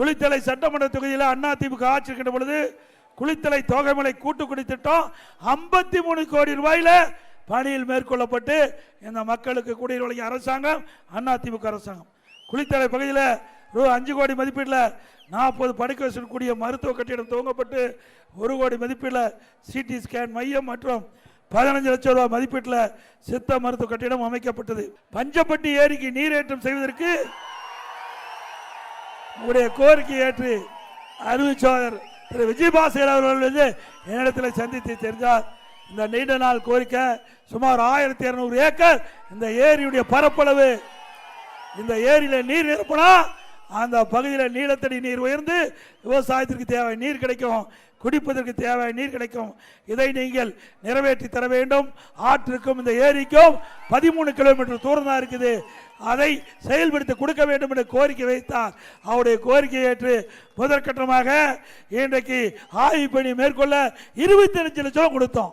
குளித்தலை சட்டமன்ற தொகுதியில் அதிமுக ஆட்சி இருக்கின்ற பொழுது குளித்தலை தோகைமலை கூட்டுக்குடி திட்டம் 53 கோடி ரூபாயில பணியில் மேற்கொள்ளப்பட்டு இந்த மக்களுக்கு குடிநீர் வழங்கிய அரசாங்கம் அதிமுக அரசாங்கம். குளித்தலை பகுதியில் ரூ 5 கோடி மதிப்பீட்டில் 40 படுக்கை வசூல் மருத்துவ கட்டிடம் துவங்கப்பட்டு 1 கோடி மதிப்பீட்டில் சிடி ஸ்கேன் மையம் மற்றும் 15 லட்சம் ரூபாய் மதிப்பீட்டில் சித்த மருத்துவ கட்டிடம் அமைக்கப்பட்டது. பஞ்சப்பட்டி ஏரிக்கு நீரேற்றம் செய்வதற்கு உங்களுடைய கோரிக்கை ஏற்று அறிவிச்சாளர் திரு விஜயபாஸ்கர் அவர்கள் என்னிடத்தில் சந்தித்து தெரிஞ்சார். இந்த நீண்ட நாள் கோரிக்கை சுமார் 1200 ஏக்கர் இந்த ஏரியுடைய பரப்பளவு. இந்த ஏரியில நீர் நிரப்பினா அந்த பகுதியில் நீலத்தடி நீர் உயர்ந்து விவசாயத்திற்கு தேவை நீர் கிடைக்கும், குடிப்பதற்கு தேவை நீர் கிடைக்கும். இதை நீங்கள் நிறைவேற்றி தர வேண்டும். ஆற்றுக்கும் இந்த ஏரிக்கும் 13 கிலோமீட்டர் தூரம் தான் இருக்குது. அதை செயல்படுத்தி கொடுக்க வேண்டும் என்று கோரிக்கை வைத்தார். அவருடைய கோரிக்கை ஏற்று முதற்கட்டமாக இன்றைக்கு ஆய்வு பணி மேற்கொள்ள 25 லட்சம் கொடுத்தோம்.